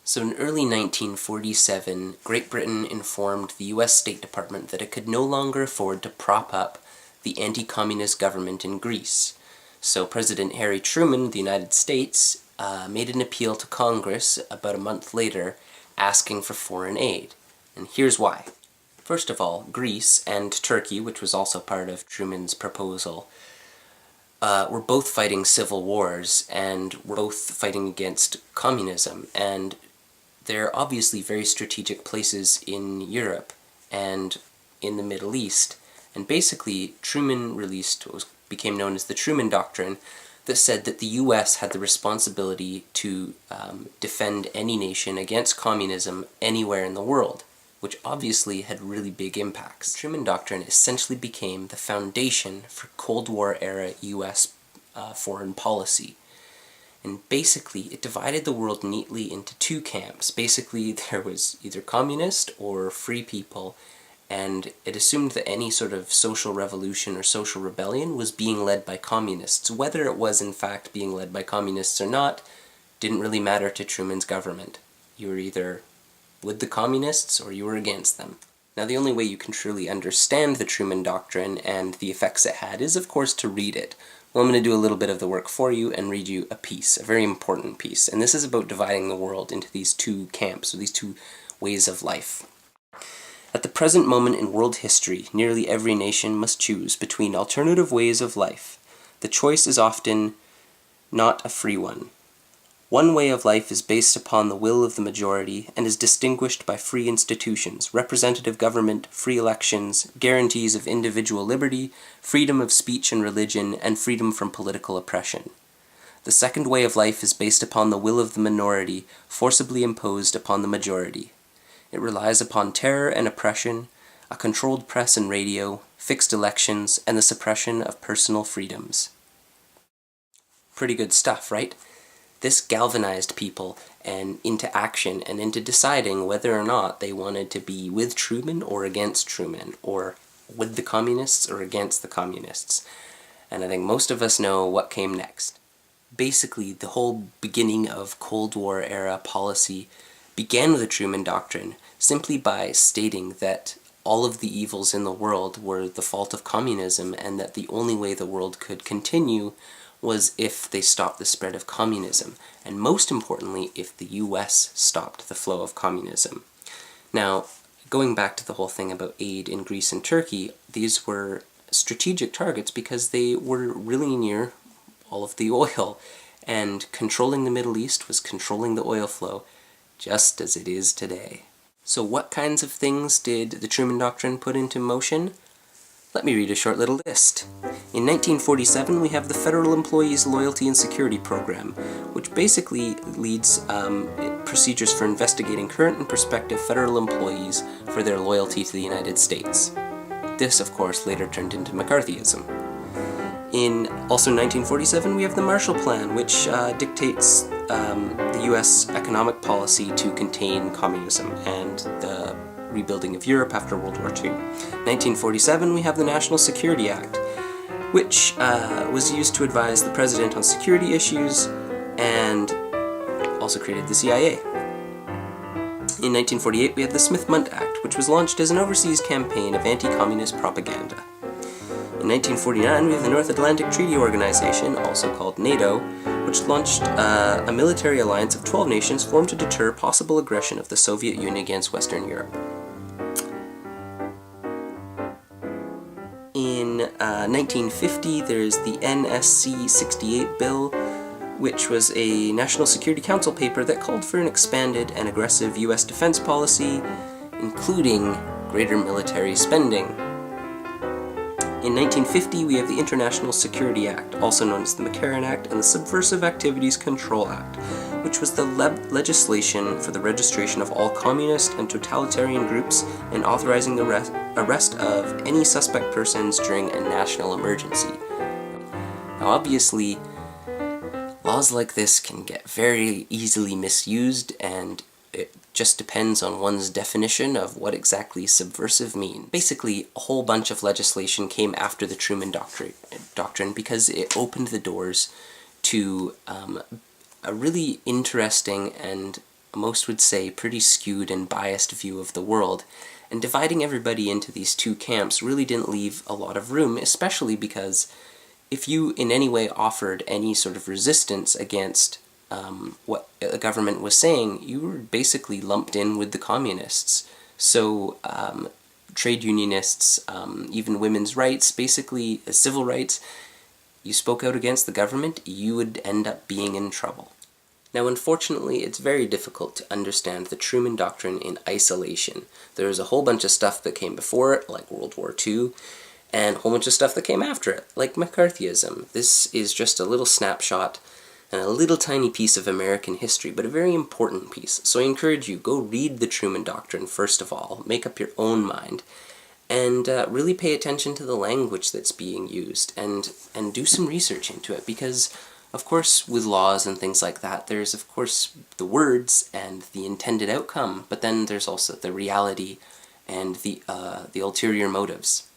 So in early 1947, Great Britain informed the US State Department that it could no longer afford to prop up the anti-communist government in Greece. So President Harry Truman of the United States made an appeal to Congress about a month later asking for foreign aid. And here's why. First of all, Greece and Turkey, which was also part of Truman's proposal, were both fighting civil wars and were both fighting against communism, and they're obviously very strategic places in Europe and in the Middle East. And basically, Truman released what became known as the Truman Doctrine that said that the US had the responsibility to defend any nation against communism anywhere in the world, which obviously had really big impacts. The Truman Doctrine essentially became the foundation for Cold War-era US foreign policy. And basically, it divided the world neatly into two camps. Basically, there was either communist or free people, and it assumed that any sort of social revolution or social rebellion was being led by communists. Whether it was in fact being led by communists or not didn't really matter to Truman's government. You were either with the communists or you were against them. Now, the only way you can truly understand the Truman Doctrine and the effects it had is, of course, to read it. Well, I'm going to do a little bit of the work for you and read you a piece, a very important piece. And this is about dividing the world into these two camps, or these two ways of life. At the present moment in world history, nearly every nation must choose between alternative ways of life. The choice is often not a free one. One way of life is based upon the will of the majority and is distinguished by free institutions, representative government, free elections, guarantees of individual liberty, freedom of speech and religion, and freedom from political oppression. The second way of life is based upon the will of the minority, forcibly imposed upon the majority. It relies upon terror and oppression, a controlled press and radio, fixed elections, and the suppression of personal freedoms. Pretty good stuff, right? This galvanized people and into action and into deciding whether or not they wanted to be with Truman or against Truman, or with the communists or against the communists. And I think most of us know what came next. Basically, the whole beginning of Cold War era policy began with the Truman Doctrine simply by stating that all of the evils in the world were the fault of communism, and that the only way the world could continue was if they stopped the spread of communism, and most importantly, if the US stopped the flow of communism. Now, going back to the whole thing about aid in Greece and Turkey, these were strategic targets because they were really near all of the oil, and controlling the Middle East was controlling the oil flow, just as it is today. So what kinds of things did the Truman Doctrine put into motion? Let me read a short little list. In 1947, we have the Federal Employees Loyalty and Security Program, which basically leads procedures for investigating current and prospective federal employees for their loyalty to the United States. This, of course, later turned into McCarthyism. In also 1947, we have the Marshall Plan, which dictates the U.S. economic policy to contain communism and the rebuilding of Europe after World War II. 1947, we have the National Security Act, which was used to advise the president on security issues and also created the CIA. In 1948, we had the Smith-Mundt Act, which was launched as an overseas campaign of anti-communist propaganda. In 1949, we have the North Atlantic Treaty Organization, also called NATO, which launched a military alliance of 12 nations formed to deter possible aggression of the Soviet Union against Western Europe. In 1950, there's the NSC 68 bill, which was a National Security Council paper that called for an expanded and aggressive U.S. defense policy, including greater military spending. In 1950, we have the International Security Act, also known as the McCarran Act, and the Subversive Activities Control Act, which was the legislation for the registration of all communist and totalitarian groups and authorizing the arrest of any suspect persons during a national emergency. Now, obviously, laws like this can get very easily misused, and it just depends on one's definition of what exactly subversive means. Basically, a whole bunch of legislation came after the Truman Doctrine because it opened the doors to a really interesting and most would say, pretty skewed and biased view of the world, and dividing everybody into these two camps really didn't leave a lot of room, especially because if you in any way offered any sort of resistance against what the government was saying, you were basically lumped in with the communists. So trade unionists, even women's rights, basically civil rights, you spoke out against the government, you would end up being in trouble. Now, unfortunately, it's very difficult to understand the Truman Doctrine in isolation. There's a whole bunch of stuff that came before it, like World War II, and a whole bunch of stuff that came after it, like McCarthyism. This is just a little snapshot and a little tiny piece of American history, but a very important piece. So I encourage you, go read the Truman Doctrine first of all, make up your own mind, and really pay attention to the language that's being used, and do some research into it, because of course with laws and things like that, there's of course the words and the intended outcome, but then there's also the reality and the ulterior motives.